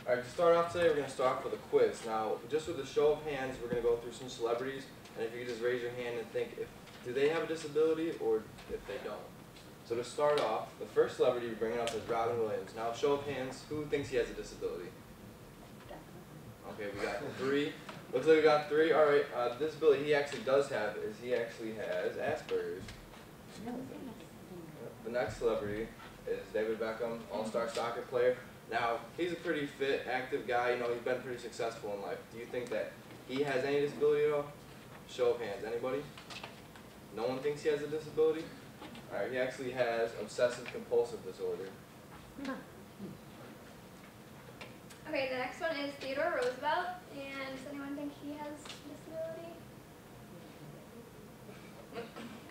Alright, to start off today, we're going to start off with a quiz. Now, just with a show of hands, we're going to go through some celebrities, and if you could just raise your hand and think, do they have a disability or if they don't. So to start off, the first celebrity we're bringing up is Robin Williams. Now, show of hands, who thinks he has a disability? Okay, we got 3. Looks like we got 3. Alright, the disability he actually does have is he actually has Asperger's. The next celebrity is David Beckham, all-star soccer player. Now, he's a pretty fit, active guy. You know, he's been pretty successful in life. Do you think that he has any disability at all? Show of hands. Anybody? No one thinks he has a disability? Alright, he actually has obsessive-compulsive disorder. Okay, the next one is Theodore Roosevelt. And does anyone think he has a disability?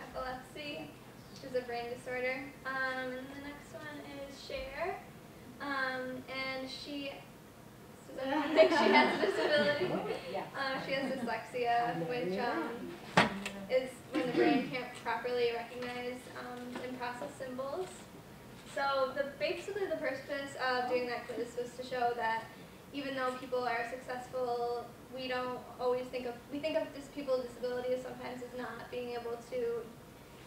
Epilepsy, which is a brain disorder. And the next one is Cher. And she, does anyone think she has a disability? She has dyslexia, which is when the brain can't properly recognize and process symbols. So basically the purpose of doing that quiz was to show that even though people are successful, we don't always think of people with disabilities sometimes as not being able to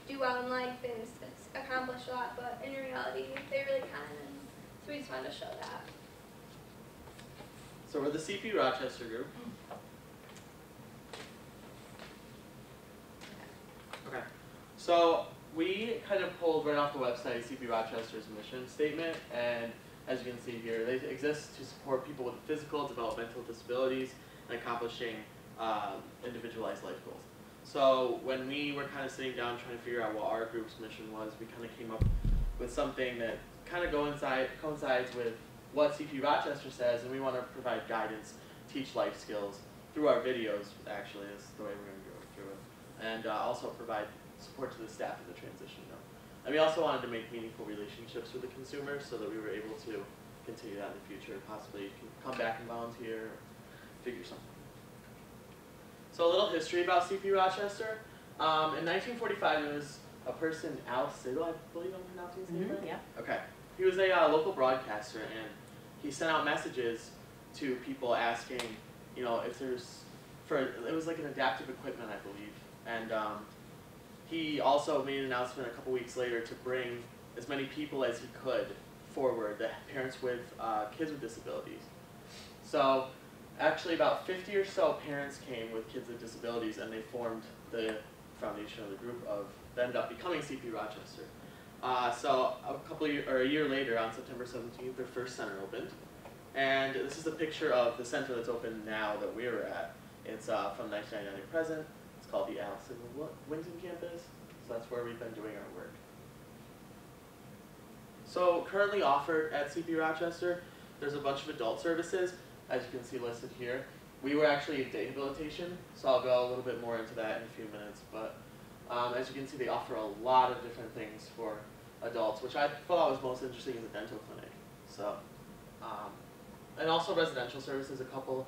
do well in life and accomplish a lot, but in reality they really can. So we just wanted to show that. So we're the CP Rochester group. Okay. So we kind of pulled right off the website CP Rochester's mission statement, and as you can see here, they exist to support people with physical, developmental disabilities and accomplishing individualized life goals. So when we were kind of sitting down trying to figure out what our group's mission was, we kind of came up with something that kind of coincides with what CP Rochester says, and we want to provide guidance, teach life skills through our videos, actually, is the way we're going to go through it, and also provide support to the staff of the transition room. And we also wanted to make meaningful relationships with the consumers so that we were able to continue that in the future, possibly come back and volunteer, figure something. So a little history about CP Rochester. In 1945, there was a person, Al Sigel, I believe I'm pronouncing his name right? Yeah. Okay. He was a local broadcaster, and he sent out messages to people asking, you know, if there's, it was like an adaptive equipment, I believe, and he also made an announcement a couple weeks later to bring as many people as he could forward, the parents with kids with disabilities. So actually about 50 or so parents came with kids with disabilities, and they formed the foundation of the group that ended up becoming CP Rochester. So a year later, on September 17th, their first center opened. And this is a picture of the center that's open now that we were at. It's from 1999 to present. It's called the Allison Winton campus. So that's where we've been doing our work. So currently offered at CP Rochester, there's a bunch of adult services, as you can see listed here. We were actually in rehabilitation, so I'll go a little bit more into that in a few minutes. But as you can see, they offer a lot of different things for adults, which I thought was most interesting is a dental clinic. So, and also residential services. A couple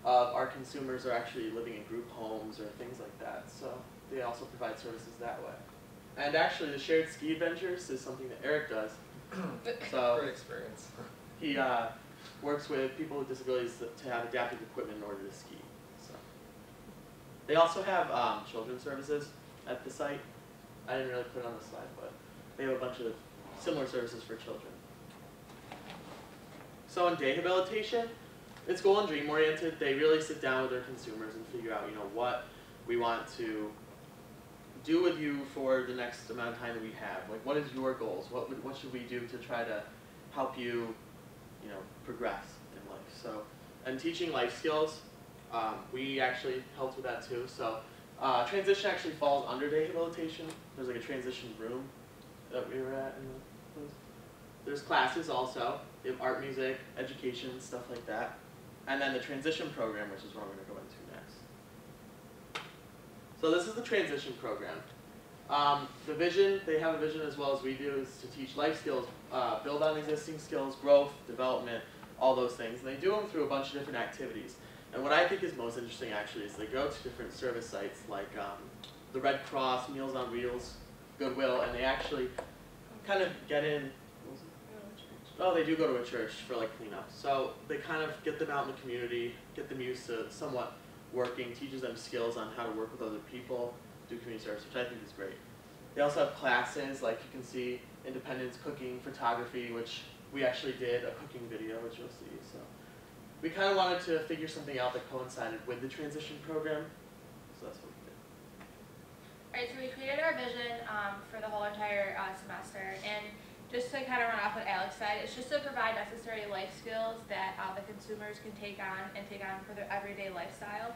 of our consumers are actually living in group homes or things like that. So they also provide services that way. And actually, the shared ski adventures is something that Eric does. So Great experience. he works with people with disabilities to have adaptive equipment in order to ski. So they also have children's services at the site. I didn't really put it on the slide, but they have a bunch of similar services for children. So in rehabilitation, it's goal and dream oriented. They really sit down with their consumers and figure out, you know, what we want to do with you for the next amount of time that we have. Like, what is your goals? What should we do to try to help you, you know, progress in life? So, and teaching life skills, we actually helped with that too. So, transition actually falls under rehabilitation. There's like a transition room that we were at. There's classes also, art, music, education, stuff like that. And then the transition program, which is what we're going to go into next. So this is the transition program. The vision, they have a vision as well as we do, is to teach life skills, build on existing skills, growth, development, all those things. And they do them through a bunch of different activities. And what I think is most interesting actually is they go to different service sites like the Red Cross, Meals on Wheels, Goodwill, and they actually kind of get in, oh, they do go to a church for like cleanup. So they kind of get them out in the community, get them used to somewhat working, teaches them skills on how to work with other people, do community service, which I think is great. They also have classes, like you can see, independence, cooking, photography, which we actually did a cooking video, which you'll see. So we kind of wanted to figure something out that coincided with the transition program, so that's what we did. Alright, so we created our vision for the whole entire semester, and just to kind of run off what Alex said, it's just to provide necessary life skills that the consumers can take on for their everyday lifestyle.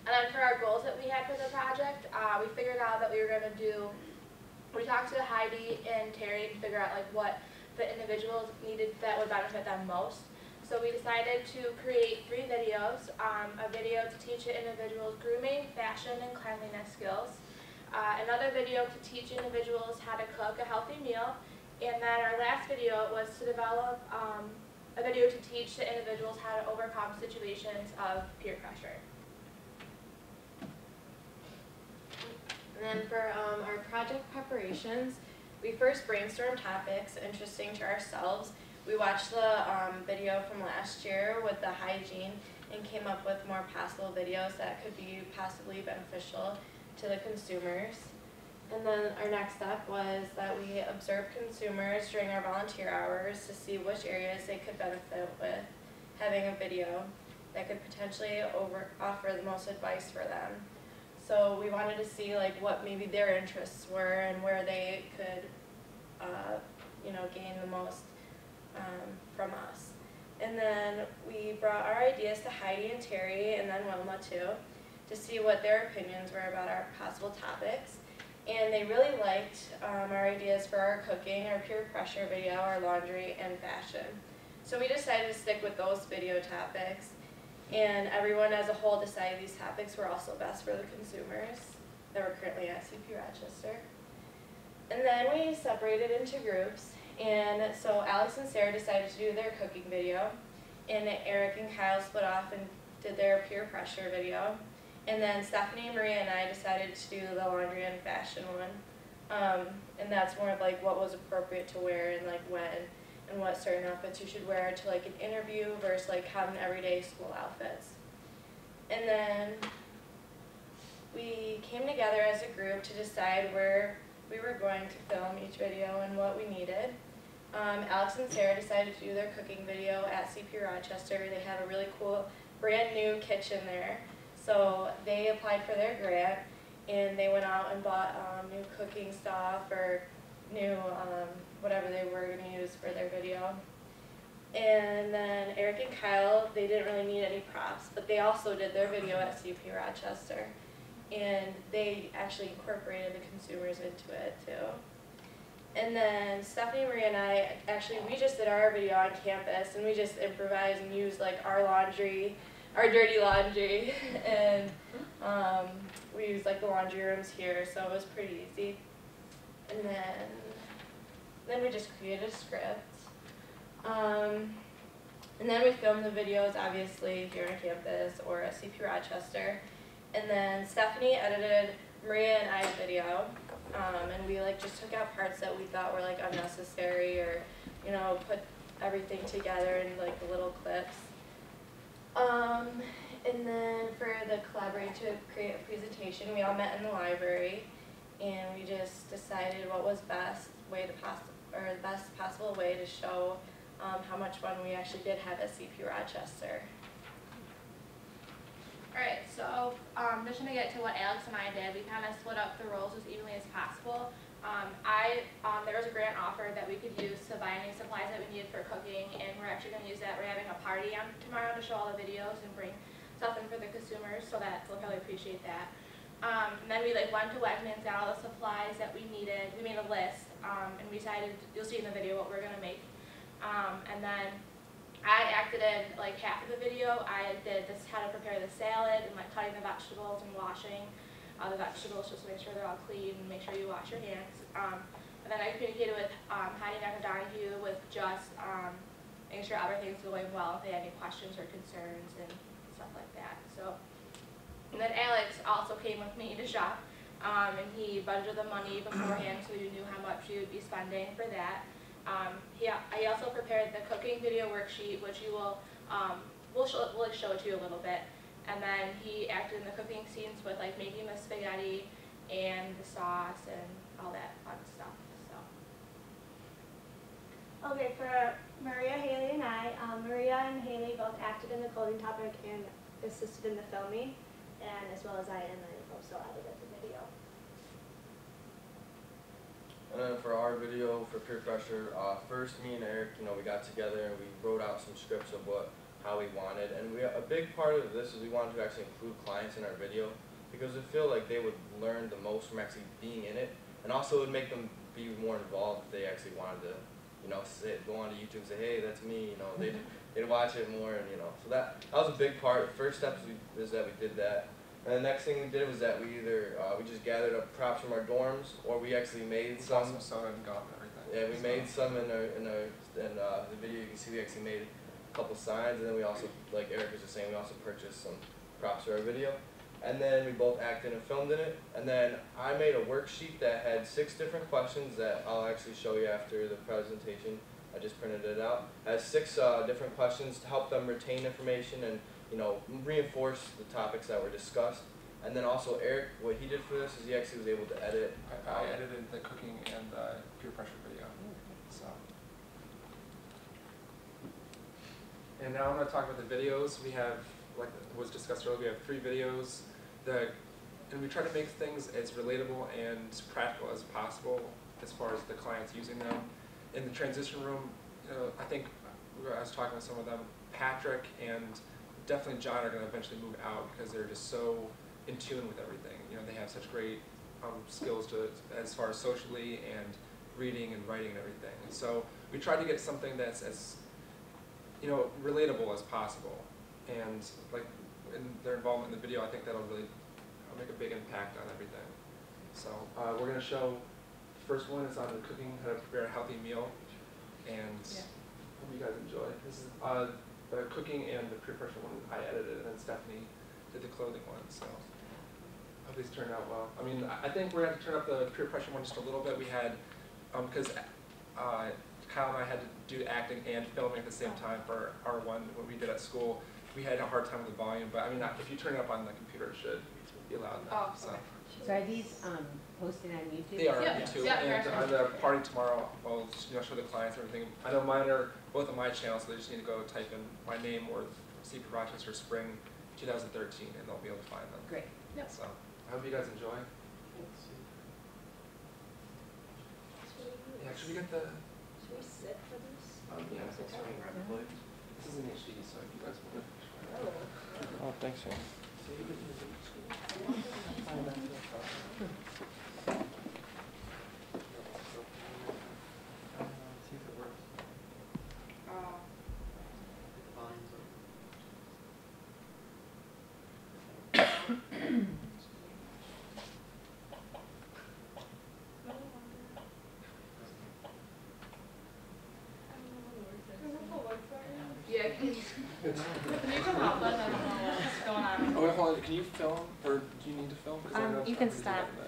And then for our goals that we had for the project, we figured out that we talked to Heidi and Terry to figure out like what the individuals needed that would benefit them most. So we decided to create 3 videos, a video to teach individuals grooming, fashion, and cleanliness skills, another video to teach individuals how to cook a healthy meal, and then our last video was to develop a video to teach the individuals how to overcome situations of peer pressure. And then for our project preparations, we first brainstormed topics interesting to ourselves. We watched the video from last year with the hygiene and came up with more possible videos that could be possibly beneficial to the consumers. And then our next step was that we observed consumers during our volunteer hours to see which areas they could benefit with having a video that could potentially offer the most advice for them. So we wanted to see like what maybe their interests were and where they could, gain the most from us. And then we brought our ideas to Heidi and Terry and then Wilma too, to see what their opinions were about our possible topics. And they really liked our ideas for our cooking, our peer pressure video, our laundry, and fashion. So we decided to stick with those video topics. And everyone as a whole decided these topics were also best for the consumers that were currently at CP Rochester. And then we separated into groups, and so Alex and Sarah decided to do their cooking video, and Eric and Kyle split off and did their peer pressure video, and then Stephanie, Maria, and I decided to do the laundry and fashion one, and that's more of like what was appropriate to wear and like when, and what certain outfits you should wear to like an interview versus like common everyday school outfits. And then we came together as a group to decide where we were going to film each video and what we needed. Alex and Sarah decided to do their cooking video at CP Rochester. They have a really cool brand new kitchen there. So they applied for their grant and they went out and bought new cooking stuff or new whatever they were going to use for their video. And then Eric and Kyle, they didn't really need any props, but they also did their video at CP Rochester. And they actually incorporated the consumers into it too. And then Stephanie, Maria, and I, we just did our video on campus, and we just improvised and used like our laundry, our dirty laundry, and we used like the laundry rooms here, so it was pretty easy. And then we just created a script. And then we filmed the videos, obviously, here on campus or at CP Rochester. And then Stephanie edited Maria and I's video, and we like just took out parts that we thought were like unnecessary or, put everything together in like the little clips. And then for the collaborate to create a presentation, we all met in the library, and we just decided what was the best possible way to show how much fun we actually did have at CP Rochester. Alright, so just to get to what Alex and I did, we kind of split up the roles as evenly as possible. There was a grant offer that we could use to buy any supplies that we needed for cooking, and we're actually going to use that. We're having a party tomorrow to show all the videos and bring stuff in for the consumers, so that they'll probably appreciate that. And then we went to Wegmans, got all the supplies that we needed. We made a list, and we decided, you'll see in the video what we're going to make. And then I acted in like half of the video. I did this how to prepare the salad and like cutting the vegetables and washing the vegetables just to make sure they're all clean and make sure you wash your hands. And then I communicated with Heidi and Donahue with just making sure everything's going well, if they had any questions or concerns and stuff like that. So, and then Alex also came with me to shop And he budgeted the money beforehand so you knew how much you would be spending for that. I also prepared the cooking video worksheet, which you will we'll show it to you a little bit. And then he acted in the cooking scenes with like making the spaghetti and the sauce and all that fun stuff. So. Okay, for Maria, Haley, and I, Maria and Haley both acted in the clothing topic and assisted in the filming, and as well as I and I also edited the video. And then for our video for peer pressure, first me and Eric, we got together and we wrote out some scripts of how we wanted, and a big part of this is we wanted to actually include clients in our video because we feel like they would learn the most from actually being in it, and also it would make them be more involved if they actually wanted to, go onto YouTube and say, hey, that's me, they'd watch it more, and so that was a big part. The first step is that we did that. And the next thing we did was that we either we just gathered up props from our dorms, or we actually made some. Soda and gum and everything. Yeah, we made some in the video. You can see we actually made a couple signs, and then we also, like Eric was just saying, we also purchased some props for our video. And then we both acted and filmed in it. And then I made a worksheet that had 6 different questions that I'll actually show you after the presentation. I just printed it out. It has 6 different questions to help them retain information and reinforce the topics that were discussed. And then also Eric, what he did for this is he actually was able to edit. I edited the cooking and the peer pressure video. So. And now I'm going to talk about the videos. We have, like was discussed earlier, we have 3 videos. And we try to make things as relatable and practical as possible as far as the clients using them. In the transition room, I think I was talking with some of them, Patrick and definitely John are going to eventually move out because they're just so in tune with everything. They have such great skills as far as socially and reading and writing and everything. And so we tried to get something that's as relatable as possible. And like in their involvement in the video, I think that'll really make a big impact on everything. So we're going to show the first one is on the cooking, how to prepare a healthy meal, and hope you guys enjoy. This is the cooking and the peer pressure one I edited, and then Stephanie did the clothing one. So I hope these turned out well. I mean, I think we're going to turn up the peer pressure one just a little bit. We had because Kyle and I had to do acting and filming at the same time for our one what we did at school. We had a hard time with the volume, but I mean, if you turn it up on the computer, it should be loud enough. Oh, okay. So are these posted on YouTube? They are Yeah. on YouTube, Yeah, and on the party tomorrow, I'll show the clients and everything. I know mine are both on my channel, so they just need to go type in my name or CP Rochester Spring 2013, and they'll be able to find them. Great. Yep. So I hope you guys enjoy. Yeah, should we get the? Should we sit for this? Yeah, this is an HD, so if you guys will. Oh, thanks, sir. Yeah, can you come up? I don't know what's going on. Oh, wait, hold on. Can you film, or do you need to film? 'Cause I know it's You not can really stop. doing that.